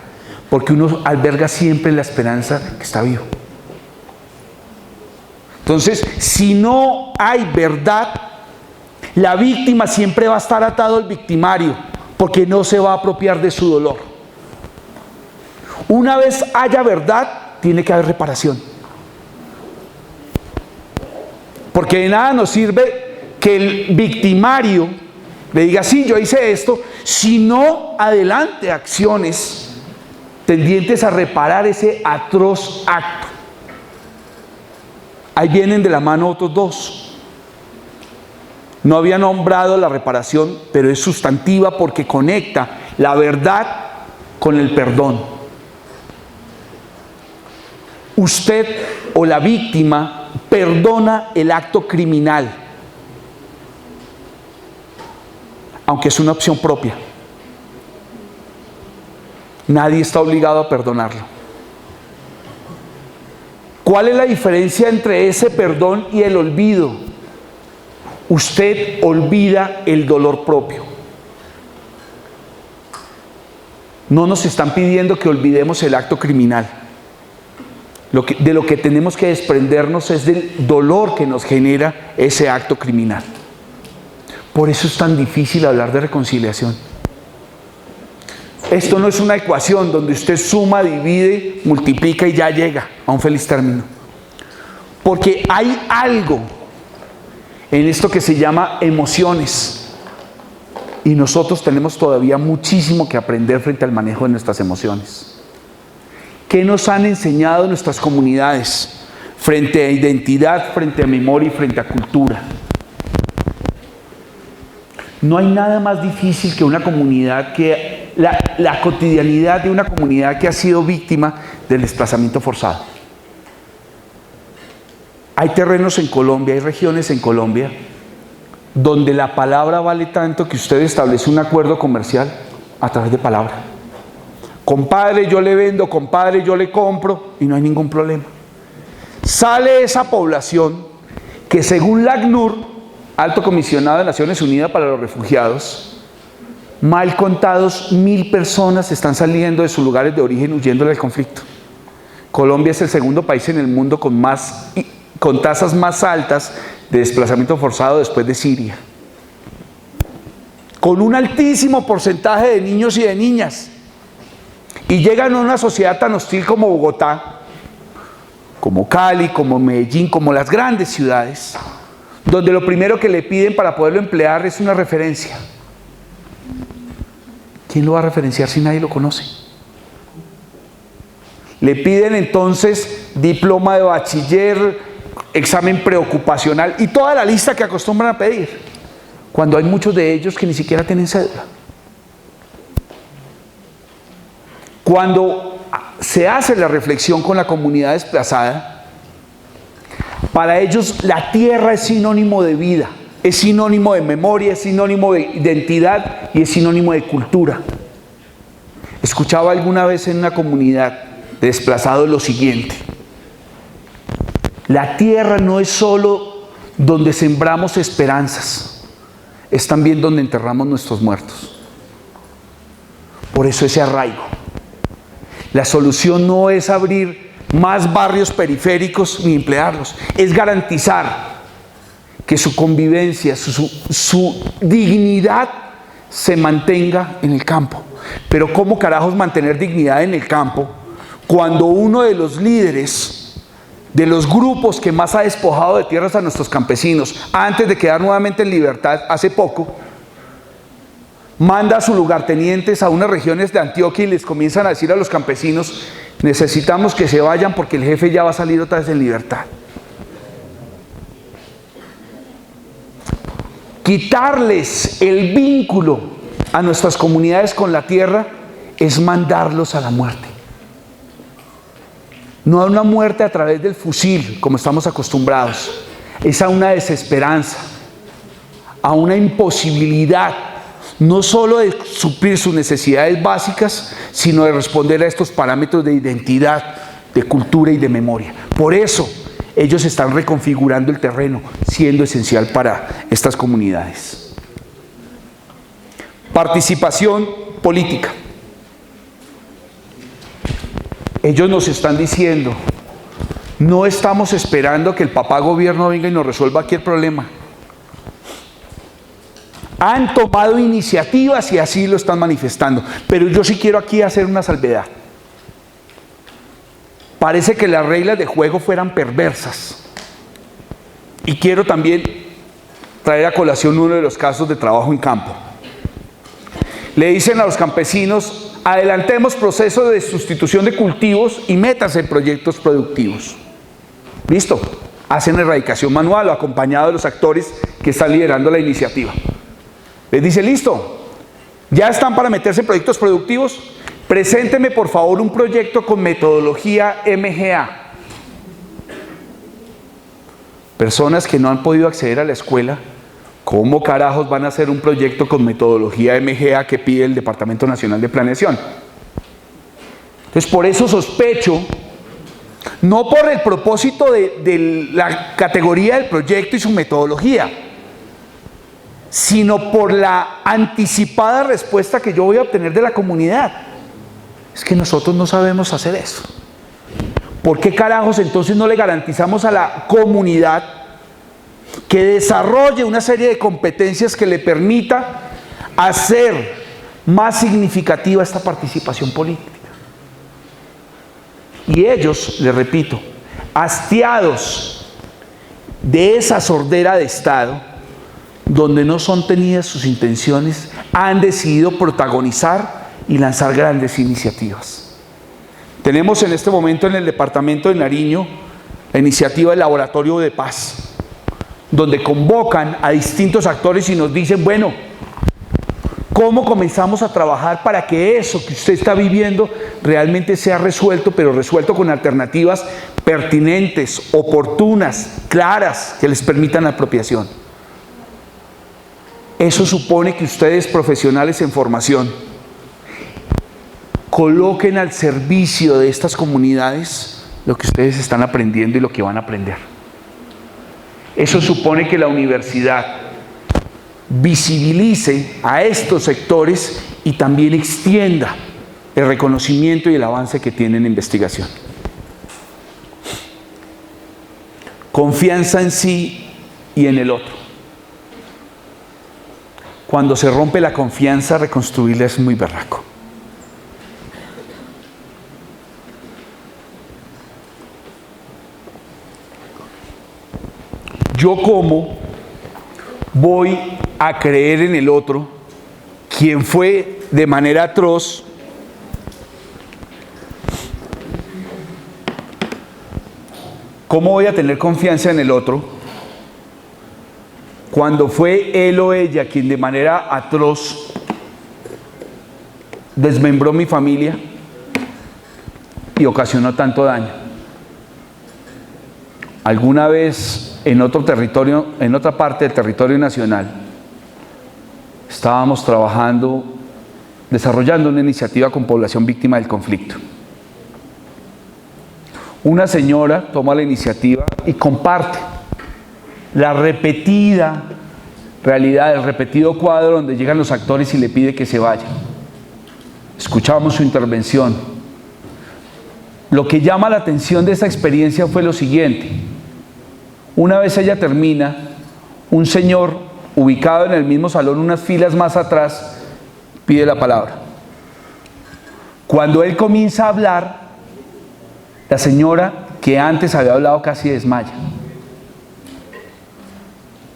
Speaker 1: Porque uno alberga siempre la esperanza que está vivo. Entonces, si no hay verdad, la víctima siempre va a estar atado al victimario, porque no se va a apropiar de su dolor. Una vez haya verdad, tiene que haber reparación. Porque de nada nos sirve que el victimario le diga, sí, yo hice esto, si no adelante acciones tendientes a reparar ese atroz acto. Ahí vienen de la mano otros 2. No había nombrado la reparación, pero es sustantiva porque conecta la verdad con el perdón. Usted o la víctima perdona el acto criminal. aunque es una opción propia. Nadie está obligado a perdonarlo. ¿Cuál es la diferencia entre ese perdón y el olvido? Usted olvida el dolor propio. No nos están pidiendo que olvidemos el acto criminal. De lo que tenemos que desprendernos es del dolor que nos genera ese acto criminal. Por eso es tan difícil hablar de reconciliación. Esto no es una ecuación donde usted suma, divide, multiplica y ya llega a un feliz término. Porque hay algo en esto que se llama emociones. Y nosotros tenemos todavía muchísimo que aprender frente al manejo de nuestras emociones. ¿Qué nos han enseñado nuestras comunidades frente a identidad, frente a memoria y frente a cultura? No hay nada más difícil que una comunidad que la cotidianidad de una comunidad que ha sido víctima del desplazamiento forzado. Hay terrenos en Colombia, hay regiones en Colombia donde la palabra vale tanto que usted establece un acuerdo comercial a través de palabra. Compadre, yo le vendo, compadre, yo le compro, y no hay ningún problema. Sale esa población que, según la ACNUR, Alto Comisionado de Naciones Unidas para los Refugiados, mal contados 1.000 personas están saliendo de sus lugares de origen huyendo del conflicto. Colombia es el segundo país en el mundo con tasas más altas de desplazamiento forzado después de Siria, con un altísimo porcentaje de niños y de niñas, y llegan a una sociedad tan hostil como Bogotá, como Cali, como Medellín, como las grandes ciudades, donde lo primero que le piden para poderlo emplear es una referencia. ¿Quién lo va a referenciar si nadie lo conoce? Le piden entonces diploma de bachiller, examen preocupacional y toda la lista que acostumbran a pedir, cuando hay muchos de ellos que ni siquiera tienen cédula. Cuando se hace la reflexión con la comunidad desplazada, para ellos la tierra es sinónimo de vida, es sinónimo de memoria, es sinónimo de identidad y es sinónimo de cultura. Escuchaba alguna vez en una comunidad de desplazados lo siguiente: la tierra no es solo donde sembramos esperanzas, es también donde enterramos nuestros muertos. Por eso ese arraigo. La solución no es abrir más barrios periféricos ni emplearlos, es garantizar que su convivencia, su dignidad se mantenga en el campo. Pero ¿cómo carajos mantener dignidad en el campo cuando uno de los líderes de los grupos que más ha despojado de tierras a nuestros campesinos, antes de quedar nuevamente en libertad hace poco, manda a sus lugartenientes a unas regiones de Antioquia y les comienzan a decir a los campesinos: necesitamos que se vayan porque el jefe ya va a salir otra vez en libertad? Quitarles el vínculo a nuestras comunidades con la tierra es mandarlos a la muerte. No a una muerte a través del fusil, como estamos acostumbrados, es a una desesperanza, a una imposibilidad, no solo de suplir sus necesidades básicas, sino de responder a estos parámetros de identidad, de cultura y de memoria. Por eso, ellos están reconfigurando el terreno, siendo esencial para estas comunidades. Participación política. Ellos nos están diciendo: no estamos esperando que el papá gobierno venga y nos resuelva aquí el problema. Han tomado iniciativas y así lo están manifestando. Pero yo sí quiero aquí hacer una salvedad. Parece que las reglas de juego fueran perversas. Y quiero también traer a colación uno de los casos de trabajo en campo. Le dicen a los campesinos: adelantemos proceso de sustitución de cultivos y métanse en proyectos productivos. ¿Listo? Hacen erradicación manual, acompañado de los actores que están liderando la iniciativa. Les dice: listo, ya están para meterse en proyectos productivos, presénteme por favor un proyecto con metodología MGA. Personas que no han podido acceder a la escuela ¿Cómo carajos van a hacer un proyecto con metodología MGA que pide el Departamento Nacional de Planeación? Entonces, por eso sospecho, no por el propósito de la categoría del proyecto y su metodología, sino por la anticipada respuesta que yo voy a obtener de la comunidad. Es que nosotros no sabemos hacer eso. ¿Por qué carajos entonces no le garantizamos a la comunidad que desarrolle una serie de competencias que le permita hacer más significativa esta participación política? Y ellos, les repito, hastiados de esa sordera de Estado, donde no son tenidas sus intenciones, han decidido protagonizar y lanzar grandes iniciativas. Tenemos en este momento en el departamento de Nariño la iniciativa del Laboratorio de Paz, donde convocan a distintos actores y nos dicen, bueno, ¿cómo comenzamos a trabajar para que eso que usted está viviendo realmente sea resuelto, pero resuelto con alternativas pertinentes, oportunas, claras, que les permitan la apropiación? Eso supone que ustedes, profesionales en formación, coloquen al servicio de estas comunidades lo que ustedes están aprendiendo y lo que van a aprender. Eso supone que la universidad visibilice a estos sectores y también extienda el reconocimiento y el avance que tienen en investigación. Confianza en sí y en el otro. Cuando se rompe la confianza, reconstruirla es muy berraco. Yo como voy a creer en el otro, quien fue de manera atroz ¿cómo voy a tener confianza en el otro cuando fue él o ella quien de manera atroz desmembró mi familia y ocasionó tanto daño? Alguna vez en otro territorio, en otra parte del territorio nacional, estábamos trabajando, desarrollando una iniciativa con población víctima del conflicto. Una señora toma la iniciativa y comparte la repetida realidad, el repetido cuadro donde llegan los actores y le pide que se vaya. Escuchamos su intervención. Lo que llama la atención de esta experiencia fue lo siguiente. Una vez ella termina, un señor ubicado en el mismo salón, unas filas más atrás, pide la palabra. Cuando él comienza a hablar, la señora que antes había hablado casi desmaya.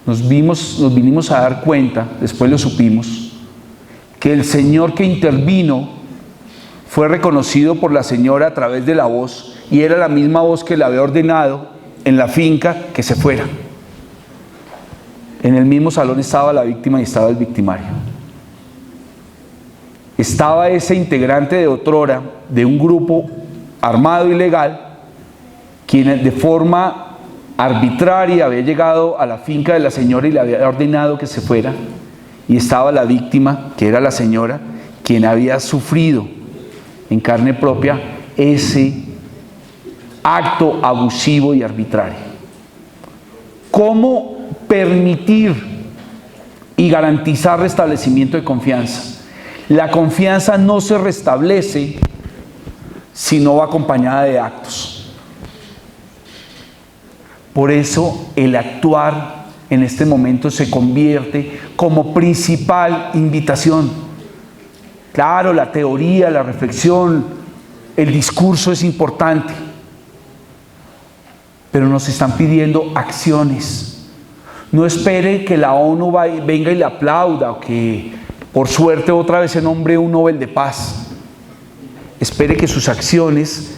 Speaker 1: Nos vinimos a dar cuenta, después lo supimos, que el señor que intervino fue reconocido por la señora a través de la voz, y era la misma voz que le había ordenado en la finca que se fuera. En el mismo salón estaba la víctima y estaba el victimario. Estaba ese integrante de otrora de un grupo armado ilegal, quien de forma arbitraria había llegado a la finca de la señora y le había ordenado que se fuera, y estaba la víctima, que era la señora, quien había sufrido en carne propia ese acto abusivo y arbitrario. ¿Cómo permitir y garantizar restablecimiento de confianza? La confianza no se restablece si no va acompañada de actos. Por eso el actuar en este momento se convierte como principal invitación. Claro, la teoría, la reflexión, el discurso es importante, pero nos están pidiendo acciones. No espere que la ONU venga y le aplauda, o que por suerte otra vez se nombre un Nobel de Paz. Espere que sus acciones,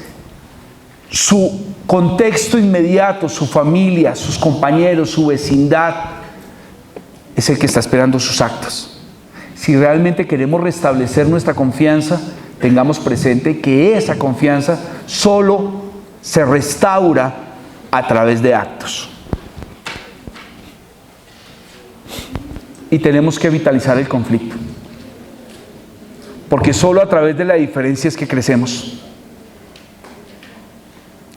Speaker 1: su contexto inmediato, su familia, sus compañeros, su vecindad, es el que está esperando sus actos. Si realmente queremos restablecer nuestra confianza, tengamos presente que esa confianza solo se restaura a través de actos. y tenemos que vitalizar el conflicto. Porque solo a través de la diferencia es que crecemos.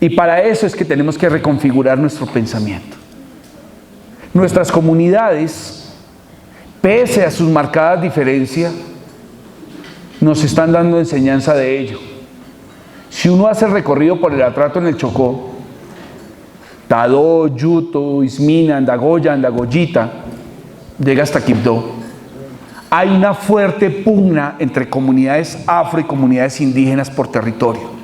Speaker 1: Y para eso es que tenemos que reconfigurar nuestro pensamiento. Nuestras comunidades, pese a sus marcadas diferencias, nos están dando enseñanza de ello. Si uno hace el recorrido por el Atrato en el Chocó, Tadó, Yuto, Ismina, Andagoya, Andagoyita, llega hasta Quibdó. Hay una fuerte pugna entre comunidades afro y comunidades indígenas por territorio.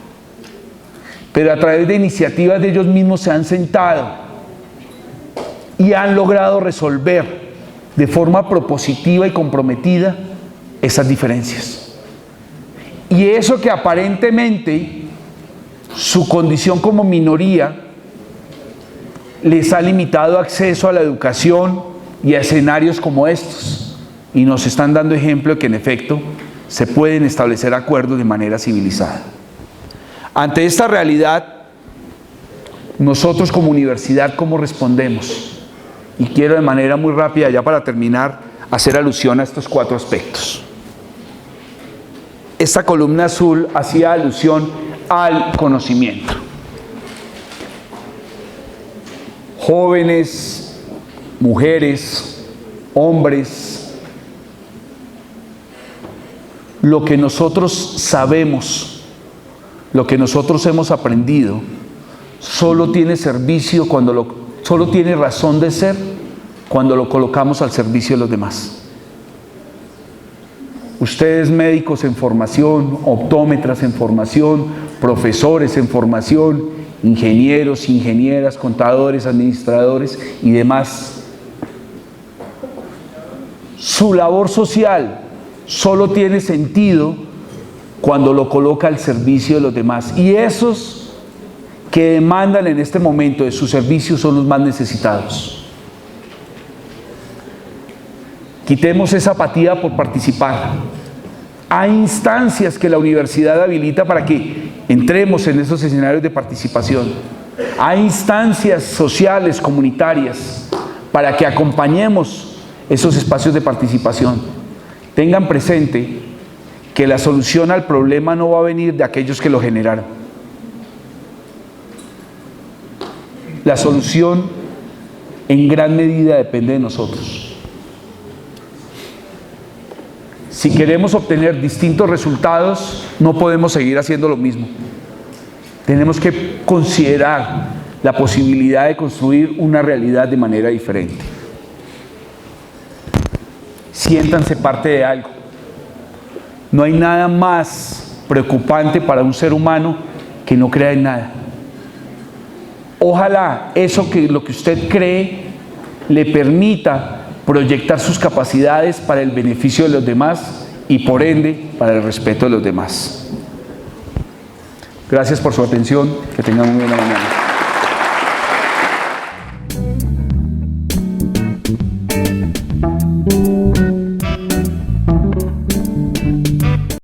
Speaker 1: Pero a través de iniciativas de ellos mismos se han sentado y han logrado resolver de forma propositiva y comprometida esas diferencias. Y eso que aparentemente su condición como minoría les ha limitado acceso a la educación y a escenarios como estos. Y nos están dando ejemplo de que en efecto se pueden establecer acuerdos de manera civilizada. Ante esta realidad, nosotros como universidad, ¿cómo respondemos? Y quiero de manera muy rápida, ya para terminar, hacer alusión a estos 4 aspectos. Esta columna azul hacía alusión al conocimiento. Jóvenes, mujeres, hombres, lo que nosotros sabemos, lo que nosotros hemos aprendido, solo tiene servicio solo tiene razón de ser cuando lo colocamos al servicio de los demás. Ustedes médicos en formación, optómetras en formación, profesores en formación, ingenieros, ingenieras, contadores, administradores y demás. Su labor social solo tiene sentido cuando lo coloca al servicio de los demás. Y esos que demandan en este momento de su servicio son los más necesitados. Quitemos esa apatía por participar. Hay instancias que la universidad habilita para que entremos en esos escenarios de participación. Hay instancias sociales, comunitarias, para que acompañemos esos espacios de participación. Tengan presente que la solución al problema no va a venir de aquellos que lo generaron. La solución en gran medida depende de nosotros. Si queremos obtener distintos resultados, no podemos seguir haciendo lo mismo. Tenemos que considerar la posibilidad de construir una realidad de manera diferente. Siéntanse parte de algo. No hay nada más preocupante para un ser humano que no crea en nada. Ojalá lo que usted cree le permita proyectar sus capacidades para el beneficio de los demás y por ende para el respeto de los demás. Gracias por su atención, que tengan muy buena mañana.